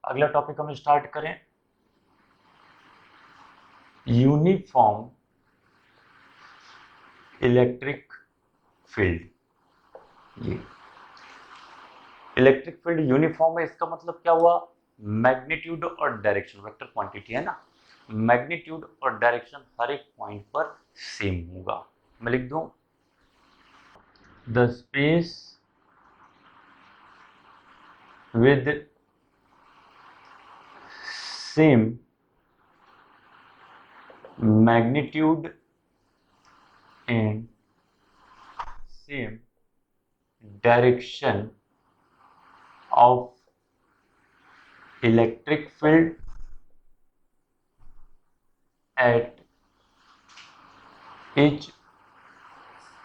अगला टॉपिक हम स्टार्ट करें, यूनिफॉर्म इलेक्ट्रिक फील्ड। ये इलेक्ट्रिक फील्ड यूनिफॉर्म है, इसका मतलब क्या हुआ? मैग्नीट्यूड और डायरेक्शन, वेक्टर क्वांटिटी है ना, मैग्नीट्यूड और डायरेक्शन हर एक पॉइंट पर सेम होगा। मैं लिख दूं, the space with same magnitude and same direction of electric field at each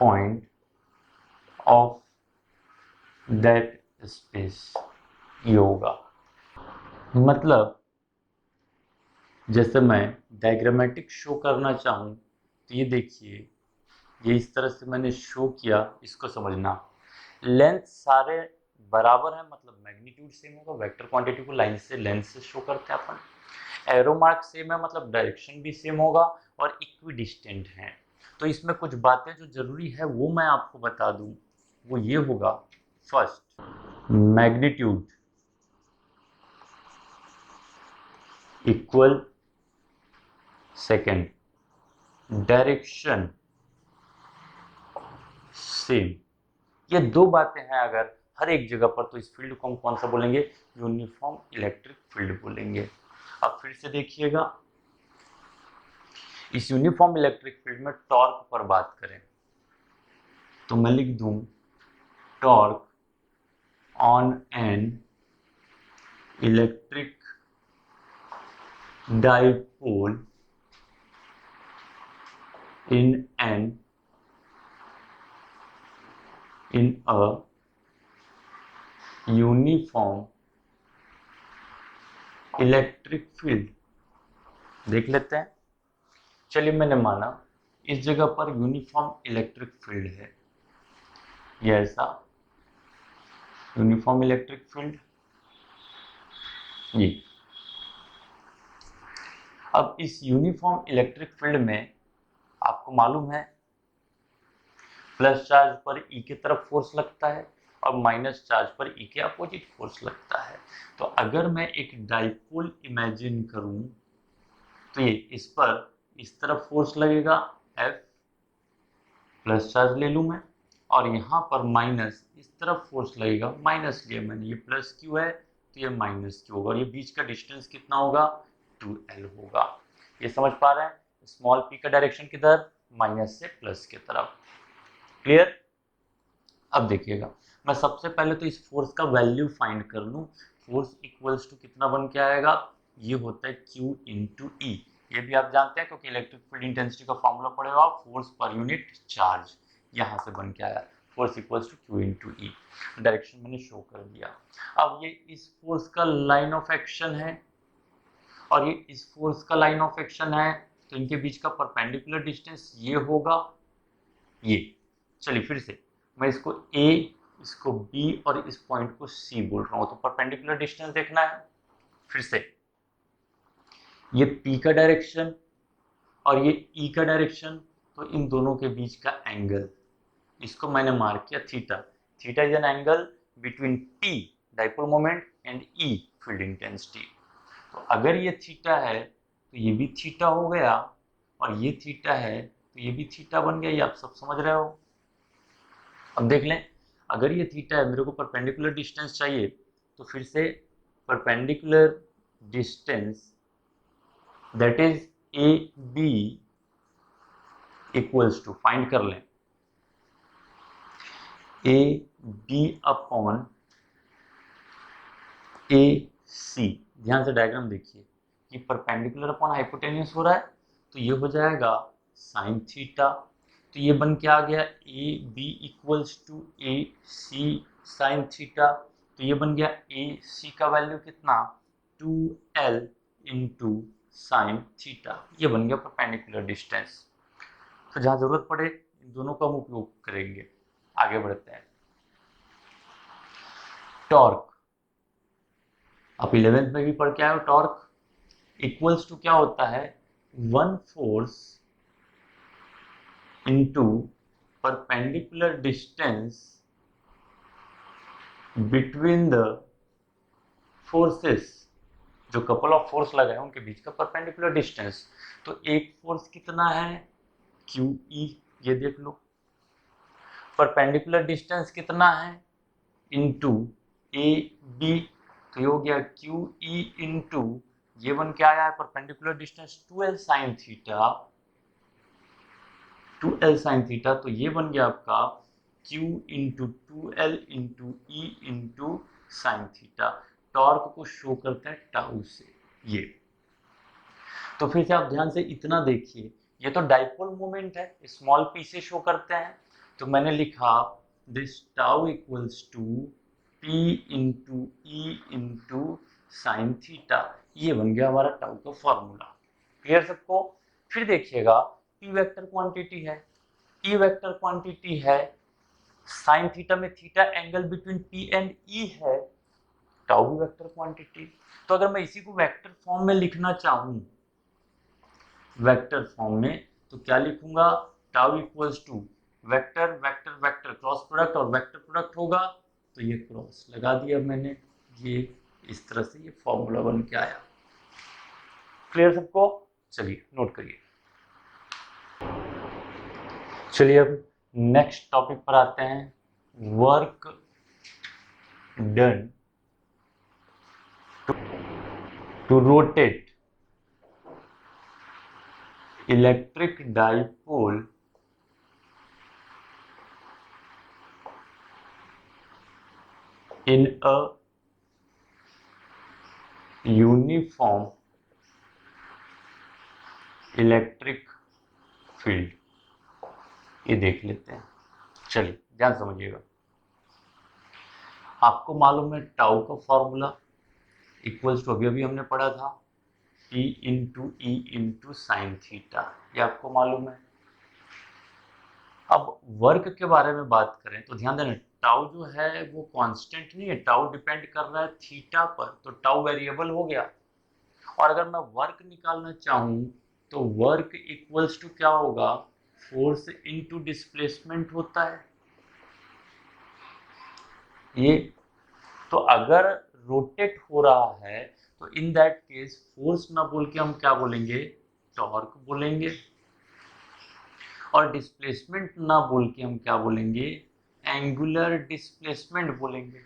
point of that space। ये होगा, मतलब जैसे मैं डायग्रामेटिक शो करना चाहूँ तो ये देखिए, ये इस तरह से मैंने शो किया, इसको समझना। लेंथ सारे बराबर है, मतलब मैग्नीट्यूड सेम होगा, वेक्टर क्वांटिटी को लाइन से लेंथ से शो करते हैं अपन। एरो मार्क सेम है, मतलब डायरेक्शन भी सेम होगा और इक्वी डिस्टेंट है। तो इसमें कुछ बातें जो जरूरी है वो मैं आपको बता दूं, वो ये होगा, first magnitude equal, second direction same. ये दो बातें हैं अगर हर एक जगह पर, तो इस फील्ड को हम कौन सा बोलेंगे? यूनिफॉर्म इलेक्ट्रिक फील्ड बोलेंगे। अब फिर से देखिएगा, इस यूनिफॉर्म इलेक्ट्रिक फील्ड में टॉर्क पर बात करें तो मैं लिख दूं, torque on an electric dipole in a uniform electric field. देख लेते हैं, चलिए मैंने माना इस जगह पर यूनिफॉर्म इलेक्ट्रिक फील्ड है, ये ऐसा यूनिफॉर्म इलेक्ट्रिक फील्ड ये। अब इस यूनिफॉर्म इलेक्ट्रिक फील्ड में आपको मालूम है, प्लस चार्ज पर ई की तरफ फोर्स लगता है और माइनस चार्ज पर ई के अपोजिट फोर्स लगता है। तो अगर मैं एक डाइपोल इमेजिन करूं तो ये इस पर इस तरफ फोर्स लगेगा F, प्लस चार्ज ले लूं मैं, और यहाँ पर माइनस इस तरफ फोर्स लगेगा, माइनस लिया मैंने, ये प्लस क्यू है तो ये माइनस क्यू होगा, और ये बीच का डिस्टेंस कितना होगा? 2L होगा। ये समझ पा रहे हैं? स्मॉल p का डायरेक्शन किधर? माइनस से प्लस की तरफ। क्लियर? अब देखिएगा, मैं सबसे पहले तो इस फोर्स का वैल्यू फाइंड कर लूं। फोर्स इक्वल्स टू कितना बन के आएगा? ये होता है Q इंटू ई। ये भी आप जानते हैं क्योंकि इलेक्ट्रिक फील्ड इंटेंसिटी का फॉर्मूला पड़ेगा, फोर्स पर यूनिट चार्ज, यहाँ से बन के आया force equals to Q into E. Direction मैंने शो कर दिया। अब ये इस फोर्स का लाइन ऑफ एक्शन है और ये इस फोर्स का लाइन ऑफ एक्शन है, तो इनके बीच का परपेंडिकुलर डिस्टेंस ये होगा, ये। चलिए फिर से, मैं इसको A, इसको B और इस पॉइंट को C बोल रहा हूँ, तो परपेंडिकुलर डिस्टेंस देखना है। फिर से ये P का डायरेक्शन और ये E का डायरेक्शन, तो इन दोनों के बीच का एंगल, इसको मैंने मार्क किया theta. Theta is an angle between P dipole moment and E field intensity. तो अगर ये थीटा है तो ये भी थीटा हो गया, और ये थीटा है तो ये भी थीटा बन गया। ये आप सब समझ रहे हो? अब देख लें, अगर ये थीटा है, मेरे को परपेंडिकुलर डिस्टेंस चाहिए, तो फिर से perpendicular distance that is A B equals to, find कर लें, ए बी अपॉन ए सी। ध्यान से डायग्राम देखिए, कि परपेंडिकुलर अपॉन हाइपोटेन्यूस हो रहा है, तो ये हो जाएगा साइन थीटा। तो ये बन के आ गया A B equals to A C sine theta. तो ये बन गया ए सी का वैल्यू कितना? 2L into sine theta. ये बन गया परपेंडिकुलर डिस्टेंस। तो जहाँ जरूरत पड़े इन दोनों का हम उपयोग करेंगे। आगे बढ़ते हैं। टॉर्क आप 11th में भी पढ़ के आए हो, टॉर्क इक्वल्स टू क्या होता है, one force into perpendicular distance between the forces, जो कपल ऑफ फोर्स लगे हैं उनके बीच का परपेंडिकुलर डिस्टेंस। तो एक फोर्स कितना है, क्यू ई, ये देख लो, परपेंडिकुलर डिस्टेंस कितना है, इनटू ए बी, तो ये हो गया क्यू ई इंटू, ये बन के आया है perpendicular distance 2l sine theta, 2l sign theta, तो ये बन गया आपका Q into 2l into E into sine theta. Torque को शो करता है टाउ से ये। तो फिर से आप ध्यान से इतना देखिए, ये तो डाइपोल मोमेंट है, स्मॉल पी से शो करते हैं, तो मैंने लिखा this tau equals to P into E into sine theta, ये बन गया हमारा टाउ का फॉर्मूला। क्लियर सबको? फिर देखिएगा, पी वेक्टर क्वांटिटी है, ई वेक्टर क्वांटिटी है, साइन थीटा में theta angle between P and E है, टाउ भी वेक्टर क्वांटिटी। तो अगर मैं इसी को वेक्टर फॉर्म में लिखना चाहूं, वेक्टर फॉर्म में, तो क्या लिखूंगा, tau equals to vector vector vector cross product और वेक्टर प्रोडक्ट होगा, तो ये क्रॉस लगा दिया मैंने, ये इस तरह से ये फॉर्मूला बन के आया। क्लियर सबको? चलिए नोट करिए। चलिए अब नेक्स्ट टॉपिक पर आते हैं, work done to rotate electric dipole in a uniform electric field. ये देख लेते हैं, चलिए ध्यान समझिएगा। आपको मालूम है टाउ का फॉर्मूला इक्वल्स टू, अभी अभी हमने पढ़ा था, P into E into sine theta, ये आपको मालूम है। अब वर्क के बारे में बात करें तो ध्यान देना, टाउ जो है वो कांस्टेंट नहीं है, टाउ डिपेंड कर रहा है थीटा पर, तो टाउ वेरिएबल हो गया। और अगर मैं वर्क निकालना चाहूं तो वर्क इक्वल्स टू क्या होगा, फोर्स इनटू डिस्प्लेसमेंट होता है ये। तो अगर रोटेट हो रहा है तो इन दैट केस फोर्स ना बोल के हम क्या बोलेंगे, टॉर्क बोलेंगे, और डिस्प्लेसमेंट ना बोल के हम क्या बोलेंगे, एंगुलर डिस्प्लेसमेंट बोलेंगे।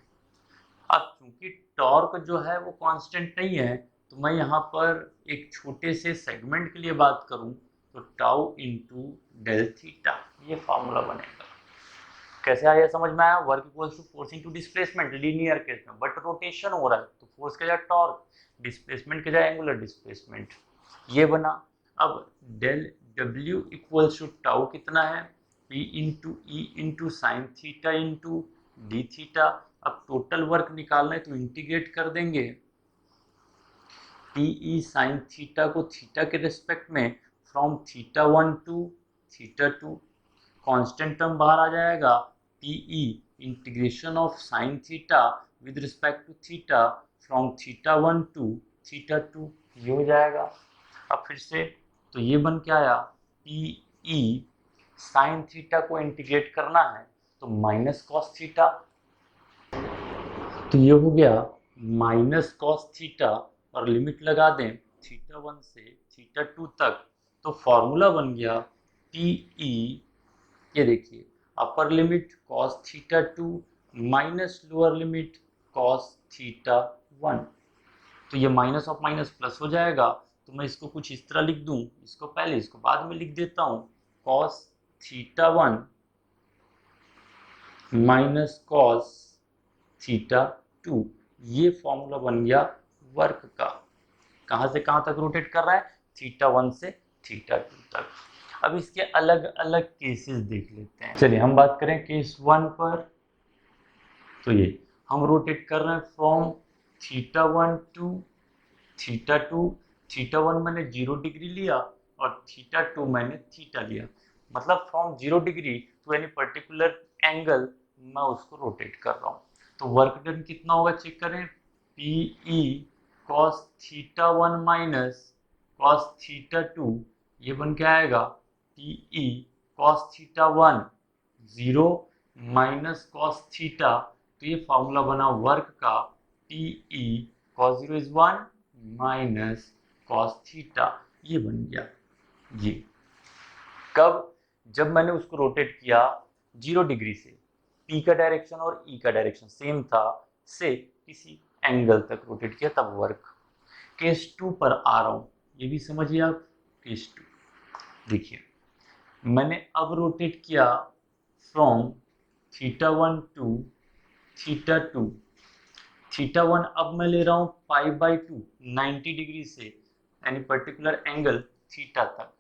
अब चूंकि टॉर्क जो है वो कांस्टेंट नहीं है, तो मैं यहाँ पर एक छोटे से सेगमेंट के लिए बात करूं तो टाउ इंटू डेल थीटा, ये फॉर्मूला बनेगा। कैसे आया समझ में आया? Work equals to force into displacement linear case में, बट रोटेशन हो रहा है तो फोर्स के जाए टॉर्क, डिस्प्लेसमेंट के जाए एंगुलर डिस्प्लेसमेंट, ये बना। अब del W equals to tau कितना है, P into E into sine theta into D theta. अब टोटल वर्क निकालना है तो इंटीग्रेट कर देंगे, पी ई साइन थीटा को थीटा के रिस्पेक्ट में, from theta 1 to theta 2, constant term बाहर आ जाएगा, P E integration of sine theta with respect to theta from theta 1 to theta 2, ये हो जाएगा। अब फिर से तो ये बन के आया, पी ई साइन थीटा को इंटीग्रेट करना है तो माइनस कॉस थीटा, तो ये हो गया माइनस कॉस थीटा, और लिमिट लगा दें थीटा 1 से थीटा 2 तक, तो फॉर्मूला बन गया पी ई, ये देखिए upper limit cos theta 2 minus lower limit cos theta 1, तो ये माइनस ऑफ माइनस प्लस हो जाएगा। तो मैं इसको कुछ इस तरह लिख दूं, इसको पहले इसको बाद में लिख देता हूं, cos theta 1 minus cos theta 2, ये फॉर्मूला बन गया वर्क का। कहां से कहां तक रोटेट कर रहा है, थीटा 1 से थीटा 2 तक। अब इसके अलग अलग केसेस देख लेते हैं। चलिए हम बात करें केस 1 पर, तो ये हम रोटेट कर रहे हैं from theta 1 to theta 2, theta 1 मैंने 0 डिग्री लिया और थीटा 2 मैंने थीटा लिया, मतलब from 0 degree to any particular angle मैं उसको रोटेट कर रहा हूँ। तो वर्क डन कितना होगा चेक करें, PE cos theta 1 minus cos theta 2, ये बन के आएगा PE cos theta 1 0 minus cos theta, तो ये फॉर्मूला बना वर्क का PE cos 0 is 1 minus cos theta, ये बन गया ये। कब? जब मैंने उसको रोटेट किया 0 डिग्री से, P का डायरेक्शन और E का डायरेक्शन सेम था, से किसी एंगल तक रोटेट किया तब वर्क। केस 2 पर आ रहा हूं, ये भी समझिए आप। केस 2 देखिए, मैंने अब रोटेट किया from theta 1 to theta 2। Theta 1 अब मैं ले रहा हूं π/2 90 डिग्री से, यानी पर्टिकुलर एंगल थीटा तक,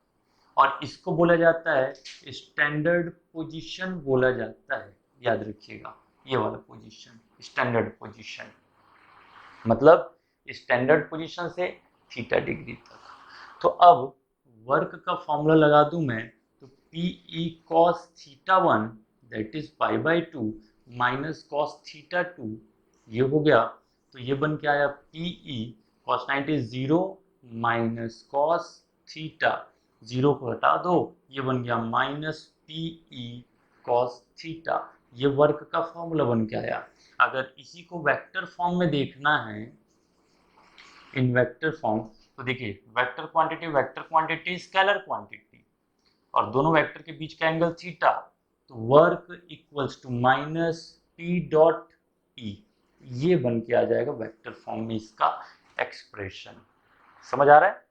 और इसको बोला जाता है स्टैंडर्ड पोजीशन बोला जाता है। याद रखिएगा, ये वाला पोजीशन स्टैंडर्ड पोजीशन, मतलब स्टैंडर्ड पोजीशन से थीटा डिग्री तक। तो अब वर्क का फॉर्मूला लगा दूं मैं, तो PE cos theta 1 that is π/2 minus cos theta 2, ये हो गया। तो ये बन के आया PE cos 90 0 minus cos theta, 0 को हटा दो, ये बन गया माइनस PE cos थीटा, ये वर्क का फॉर्मूला बन के आया। अगर इसी को वेक्टर फॉर्म में देखना है, इन वेक्टर फॉर्म, तो देखिए वेक्टर क्वांटिटी स्केलर क्वांटिटी, और दोनों वेक्टर के बीच का एंगल थीटा, तो work equals to minus P dot E, ये बन के आ जाएगा वेक्टर फॉर्म में इसका एक्सप्रेशन। समझ आ रहा है?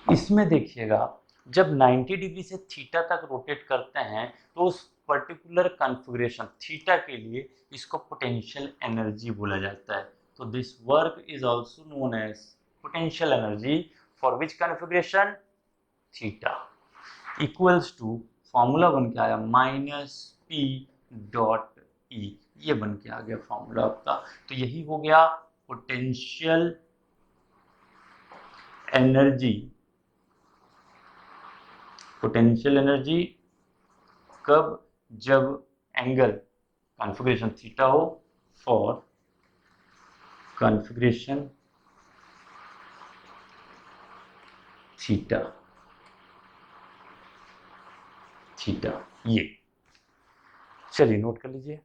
इसमें देखिएगा, जब 90 डिग्री से थीटा तक रोटेट करते हैं तो उस पर्टिकुलर कॉन्फ़िगरेशन थीटा के लिए इसको पोटेंशियल एनर्जी बोला जाता है। तो this work is also known as potential energy for which configuration theta, equals to formula बन के आया माइनस P डॉट E, ये बन के आ गया फॉर्मूला आपका। तो यही हो गया पोटेंशियल एनर्जी। पोटेंशियल एनर्जी कब? जब एंगल कॉन्फ़िगरेशन थीटा हो फॉर कॉन्फ़िगरेशन थीटा, थीटा, ये चलिए नोट कर लीजिए।